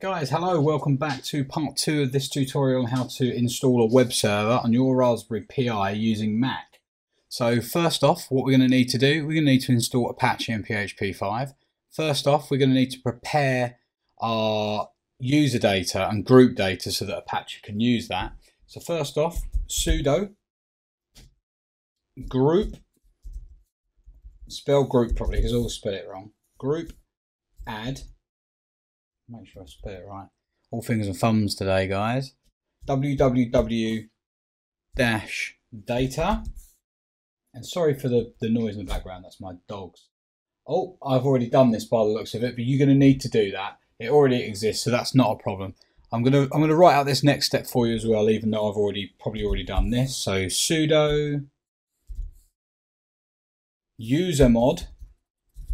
Guys, hello, welcome back to part 2 of this tutorial on how to install a web server on your Raspberry Pi using Mac. So first off, what we're going to need to do, we're going to need to install Apache and PHP 5. First off, we're going to need to prepare our user data and group data so that Apache can use that. So first off, sudo group, spell group properly because I always spell it wrong, group add, make sure I spell it right, all fingers and thumbs today guys, www-data, and sorry for the noise in the background, that's my dogs. Oh, I've already done this by the looks of it, but you're going to need to do that. It already exists, so that's not a problem. I'm going to write out this next step for you as well, even though I've probably already done this. So sudo usermod,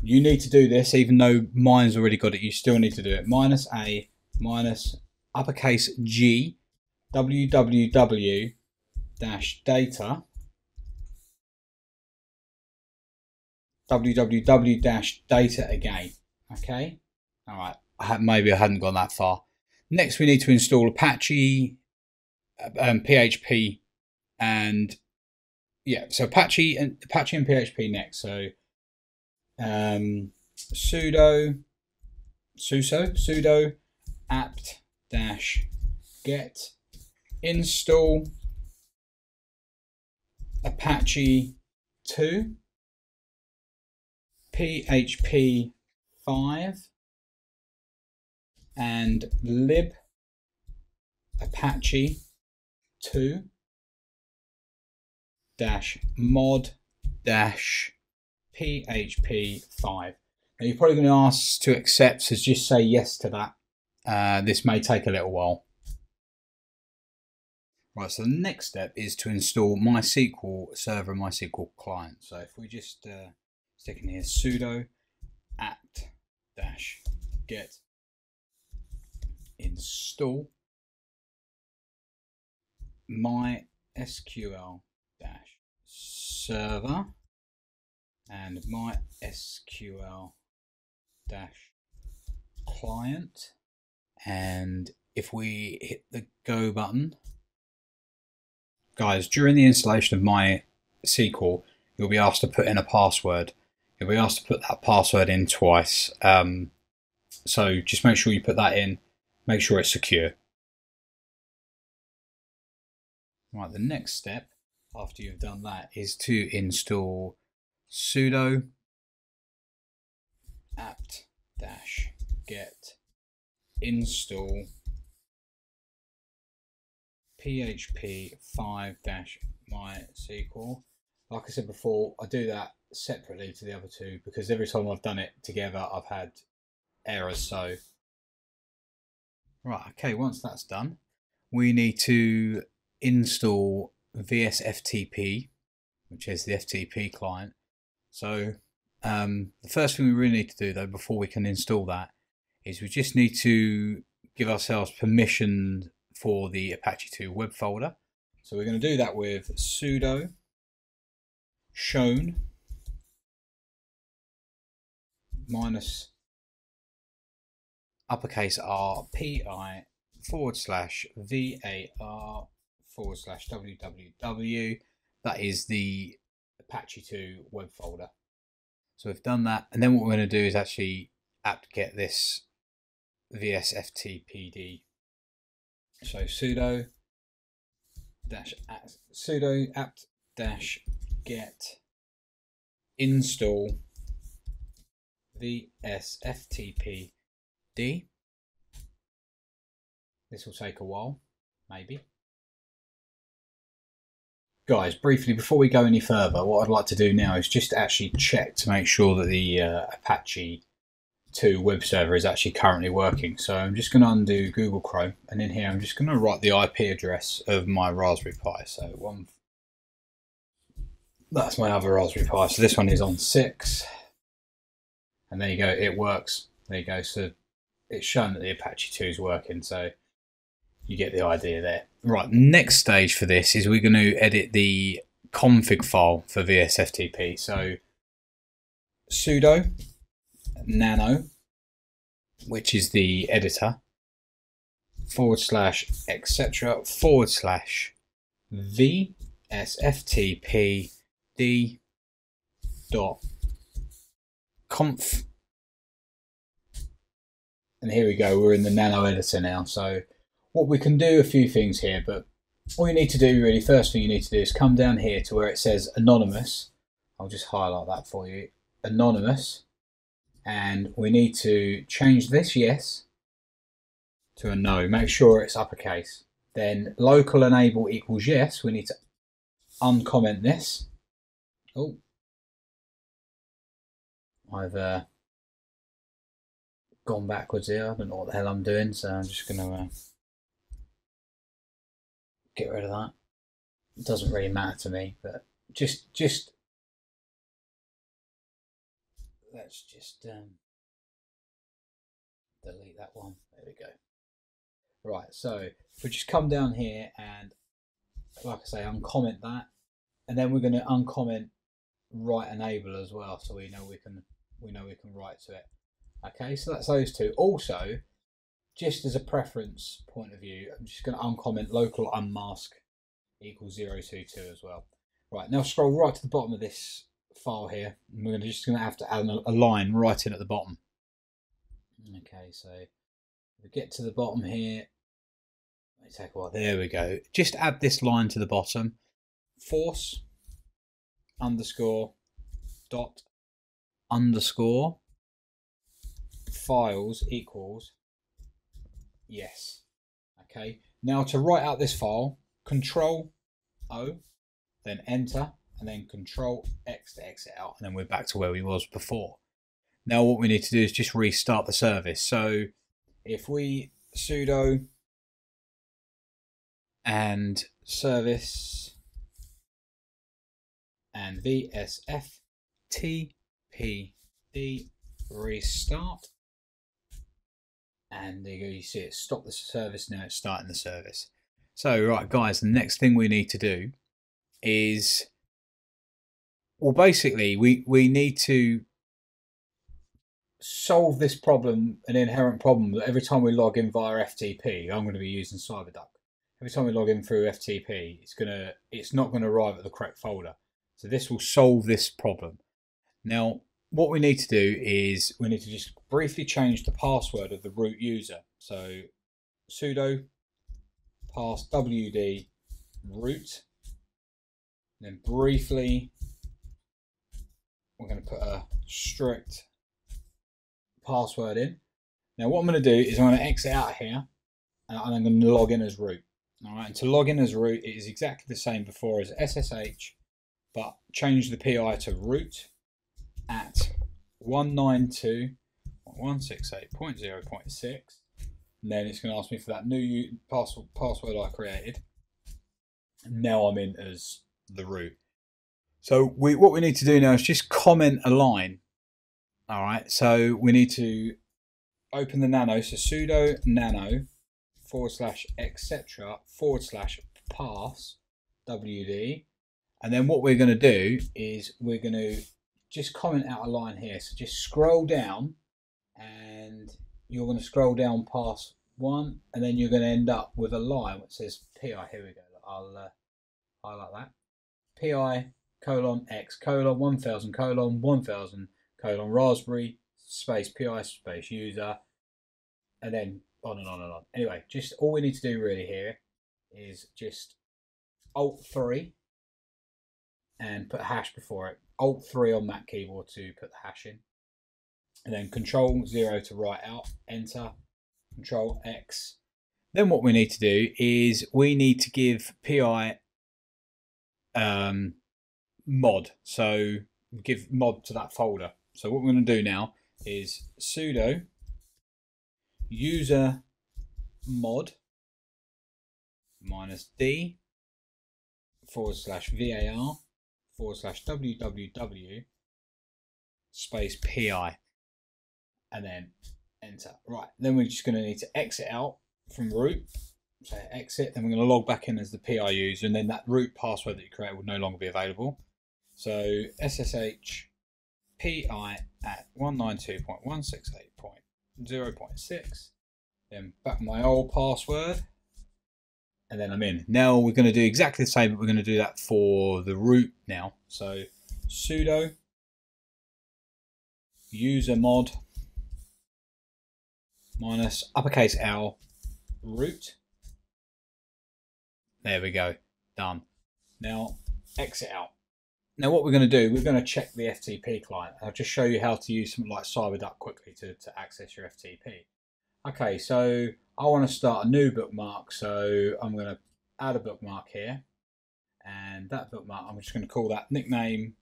you need to do this, even though mine's already got it, you still need to do it. -a uppercase G www-data www-data again. Okay, all right, maybe I hadn't gone that far. Next we need to install Apache, PHP, and yeah, so Apache and PHP next. So sudo apt-get install Apache 2 PHP 5 and lib Apache 2 -mod PHP 5. Now you're probably going to ask to accept, so just say yes to that. This may take a little while. Right, so the next step is to install MySQL server and MySQL client. So if we just stick in here sudo apt-get install mysql server and mysql client, and if we hit the go button, guys, during the installation of MySQL you'll be asked to put in a password. You'll be asked to put that password in twice, so just make sure you put that in, make sure it's secure. Right, the next step after you've done that is to install sudo apt-get install PHP 5-MySQL. Like I said before, I do that separately to the other two because every time I've done it together I've had errors. So right, okay, once that's done we need to install vsftp, which is the FTP client. So the first thing we really need to do though before we can install that is we just need to give ourselves permission for the Apache 2 web folder. So we're going to do that with sudo shown -uppercase RPI /var/www. That is the Apache 2 web folder. So we've done that, and then what we're going to do is actually apt-get this vsftpd. So sudo apt-get install vsftpd. This will take a while, maybe. Guys, briefly, before we go any further, what I'd like to do now is just actually check to make sure that the Apache 2 web server is actually currently working. So I'm just going to undo Google Chrome, and in here I'm just going to write the IP address of my Raspberry Pi. So that's my other Raspberry Pi. So this one is on 6, and there you go, it works. There you go. So it's shown that the Apache 2 is working. So you get the idea there. Right, next stage for this is we're going to edit the config file for vsftp. So sudo nano, which is the editor, etc. vsftp d dot conf, and here we go, we're in the nano editor now. So what we can do, a few things here, but all you need to do really, first thing you need to do is come down here to where it says anonymous. I'll just highlight that for you, anonymous, and we need to change this yes to a no, make sure it's uppercase. Then local enable equals yes, we need to uncomment this. Oh, I've gone backwards here, I don't know what the hell I'm doing, so I'm just going to get rid of that. It doesn't really matter to me, but just let's just delete that one. There we go. Right, so if we just come down here and, like I say, uncomment that, and then we're going to uncomment write enable as well, so we know we can write to it. Okay, so that's those two. Also, just as a preference point of view, I'm just going to uncomment local unmask equals 022 as well. Right, now scroll right to the bottom of this file here, and we're just going to have to add a line right in at the bottom. Okay, so if we get to the bottom here, let me take a while. There we go. Just add this line to the bottom. Force underscore dot underscore files equals yes. Okay, now to write out this file, Control O, then enter, and then Control X to exit out, and then we're back to where we was before. Now what we need to do is just restart the service. So if we sudo and service and vsftp restart, and there you go, you see it stop the service, now it's starting the service. So right guys, the next thing we need to do is, well basically we need to solve this problem, an inherent problem that every time we log in via FTP, I'm going to be using CyberDuck. Every time we log in through FTP, it's not going to arrive at the correct folder. So this will solve this problem. Now, what we need to do is we need to just briefly change the password of the root user. So sudo pass wd root, then briefly we're going to put a strict password in. Now what I'm going to do is I'm going to exit out of here, and I'm going to log in as root. All right, and to log in as root, it is exactly the same before as SSH, but change the PI to root at 192.168.0.6, and then it's going to ask me for that new password I created. And now I'm in as the root. So what we need to do now is just comment a line. All right, so we need to open the nano, so sudo nano /etc /pass wd, and then what we're going to do is we're going to just comment out a line here. So just scroll down, and you're going to scroll down past one, and then you're going to end up with a line which says pi. Here we go. I'll highlight that. pi :x :1000 :1000 raspberry space pi space user, and then on and on and on. Anyway, just all we need to do really here is just Alt-3 and put a hash before it. Alt-3 on that keyboard to put the hash in, and then Control-0 to write out, enter, Control-X. Then what we need to do is we need to give pi mod, so give mod to that folder. So what we're going to do now is sudo user mod -d /var /www space pi, and then enter. Right, then we're just going to need to exit out from root. So exit, then we're going to log back in as the pi user, and then that root password that you create will no longer be available. So SSH pi at 192.168.0.6, then back my old password, and then I'm in. Now we're going to do exactly the same, but we're going to do that for the root now. So sudo usermod minus uppercase L root. There we go, done. Now exit out. Now what we're going to do, we're going to check the FTP client. I'll just show you how to use something like CyberDuck quickly to access your FTP. Okay, so I want to start a new bookmark, so I'm going to add a bookmark here, and that bookmark I'm just going to call that nickname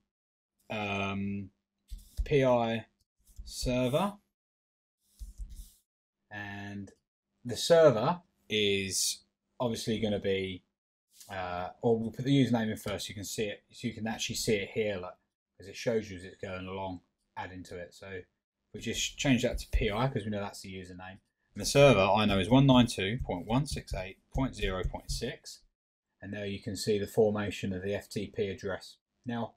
PI server, and the server is obviously going to be or we'll put the username in first so you can see it, so you can actually see it here, look, because it shows you as it's going along, adding to it. So we just change that to PI because we know that's the username. And the server I know is 192.168.0.6, and there you can see the formation of the FTP address. Now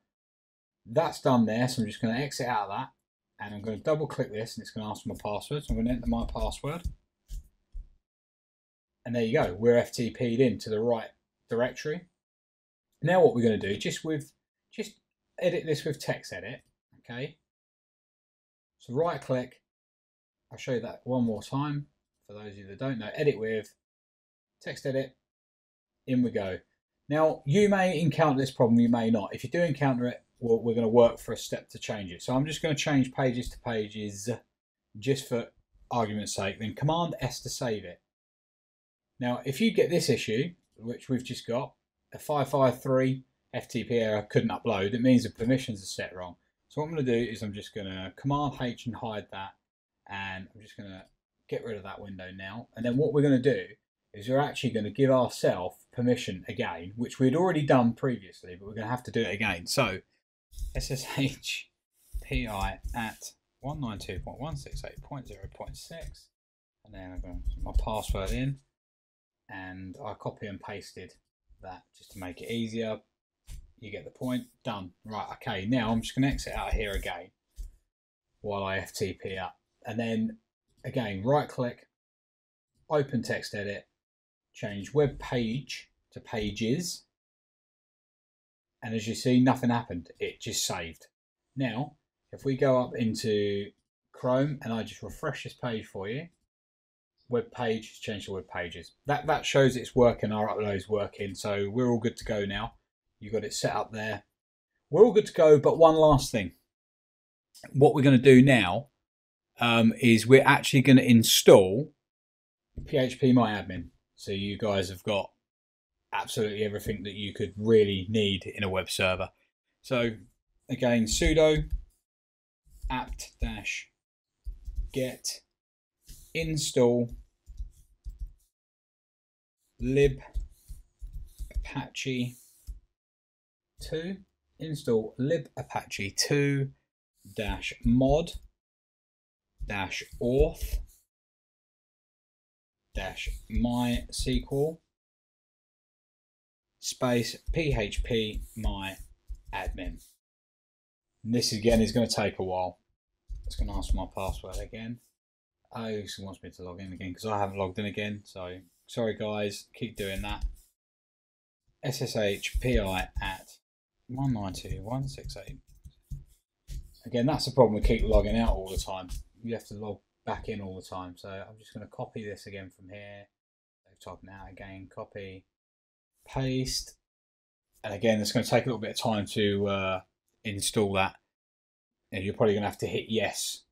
that's done there, so I'm just going to exit out of that, and I'm going to double click this, and it's going to ask for my password. So I'm going to enter my password, and there you go, we're FTP'd into the right directory. Now what we're going to do, just edit this with text edit. Okay, so right click, I'll show you that one more time for those of you that don't know. Edit with text edit, in we go. Now you may encounter this problem, you may not. If you do encounter it, we're going to work for a step to change it. So I'm just going to change pages to pages just for argument's sake, then Command S to save it. Now if you get this issue, which we've just got, a 553 FTP error, couldn't upload, it means the permissions are set wrong. So what I'm going to do is I'm just going to Command H and hide that, and I'm just going to get rid of that window now. And then what we're going to do is we're actually going to give ourselves permission again, which we'd already done previously, but we're going to have to do it again. So SSHPI at 192.168.0.6, and then I'm going to put my password in, and I copy and pasted that just to make it easier. You get the point. Done. Right, okay, now I'm just going to exit out of here again while I FTP up, and then again right click, open text edit, change web page to pages, and as you see, nothing happened, it just saved. Now if we go up into Chrome and I just refresh this page for you, web page, change to web pages. That shows it's working, our upload is working, so we're all good to go now. You've got it set up there. We're all good to go, but one last thing. What we're going to do now is we're actually going to install phpmyadmin. So you guys have got absolutely everything that you could really need in a web server. So again, sudo apt-get install lib apache 2, install lib apache 2 -mod -auth -mysql space phpmyadmin. And this again is going to take a while. It's going to ask for my password again. Oh, it wants me to log in again because I haven't logged in again. So sorry guys, keep doing that. SSHPI at 192.168. Again, that's the problem. We keep logging out all the time. You have to log back in all the time. So I'm just going to copy this again from here. Type it out again. Copy, paste, and again, it's going to take a little bit of time to install that. And you're probably going to have to hit yes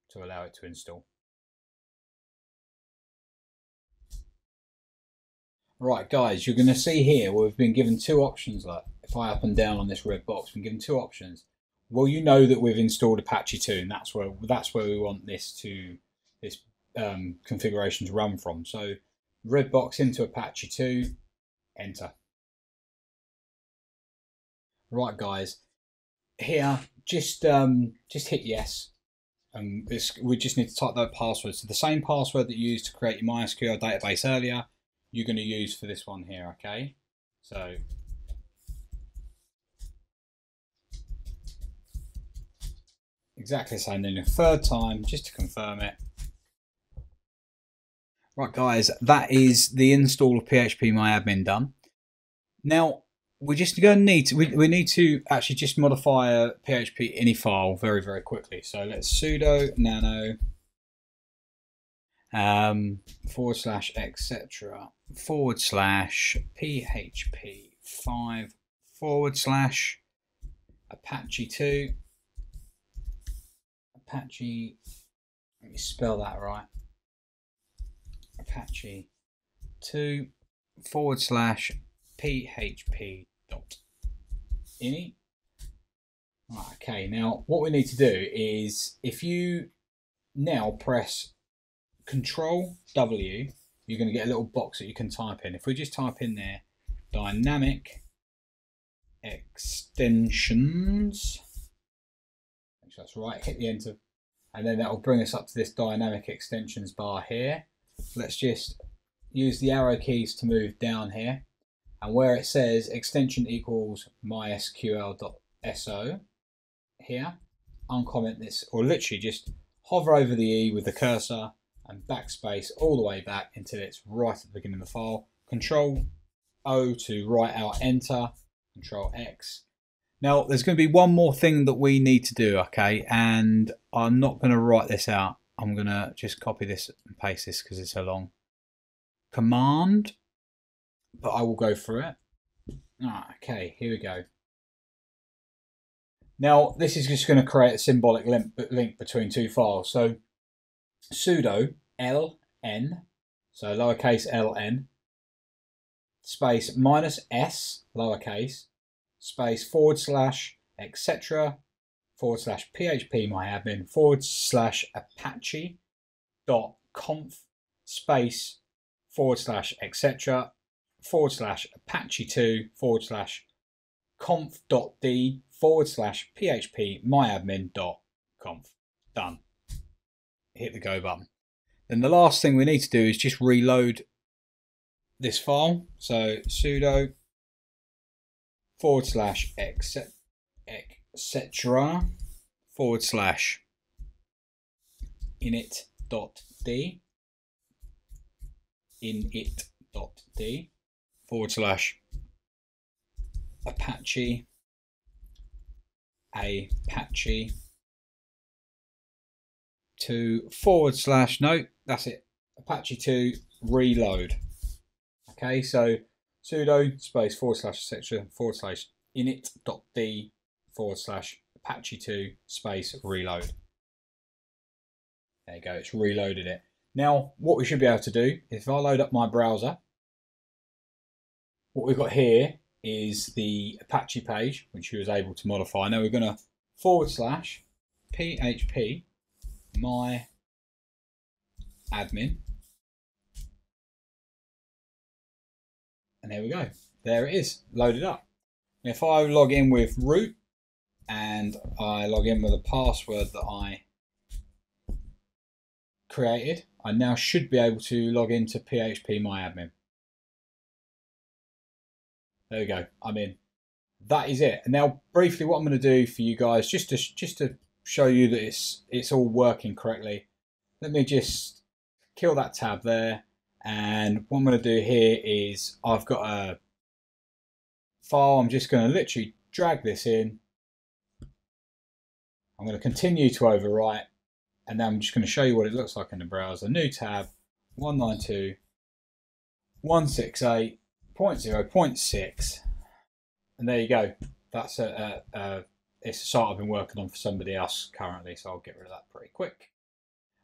to allow it to install. Right guys, you're going to see here where we've been given two options. Like if I up and down on this red box, we've been given two options. Well, you know that we've installed Apache 2, and that's where we want this configuration to run from. So red box into Apache 2, enter. Right guys, here just hit yes, and we just need to type that password. So the same password that you used to create your MySQL database earlier, you're going to use for this one here. Okay, so exactly the same. Then a third time just to confirm it. Right guys, that is the install of phpmyadmin done. Now we're just going to need we need to actually just modify a php ini file very, very quickly. So let's sudo nano /etc /php5 /Apache2 Apache, let me spell that right, Apache 2 /php.ini. Okay, now what we need to do is, if you now press Control W, you're going to get a little box that you can type in. If we just type in there, dynamic extensions, make sure that's right, hit the enter, and then that will bring us up to this dynamic extensions bar here. Let's just use the arrow keys to move down here, and where it says extension equals mysql.so here, uncomment this, or literally just hover over the E with the cursor and backspace all the way back until it's right at the beginning of the file. Control O to write out enter, Control X. Now there's going to be one more thing that we need to do, okay, and I'm not going to write this out. I'm going to just copy this and paste this because it's a long command, but I will go through it. Okay, here we go. Now this is just going to create a symbolic link between two files. So sudo ln, so lowercase ln, space -s, lowercase, space /etc /phpmyadmin /apache.conf space /etc /apache2 /conf.d /phpmyadmin.conf. Done. Hit the go button. Then the last thing we need to do is just reload this file. So sudo /etc init.d /apache /2 no, that's it, Apache2 reload. Okay, so sudo space /etc init.d /Apache2 space reload. There you go, it's reloaded it. Now what we should be able to do, if I load up my browser, what we've got here is the Apache page, which we was able to modify. Now we're going to /phpmyadmin, and there we go, there it is, loaded up. And if I log in with root and I log in with a password that I created, I now should be able to log into phpmyadmin. There we go, I'm in. That is it. And now briefly what I'm going to do for you guys, just to show you that it's all working correctly, let me just kill that tab there, and what I'm going to do here is I've got a file, I'm just going to literally drag this in, I'm going to continue to overwrite, and then I'm just going to show you what it looks like in the browser. New tab 192.168.0.6, and there you go. That's it's a site I've been working on for somebody else currently, so I'll get rid of that pretty quick.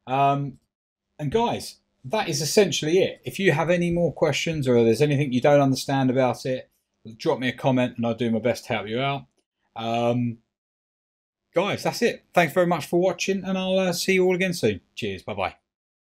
And guys, that is essentially it. If you have any more questions or there's anything you don't understand about it, drop me a comment and I'll do my best to help you out. Guys, that's it. Thanks very much for watching, and I'll see you all again soon. Cheers. Bye-bye.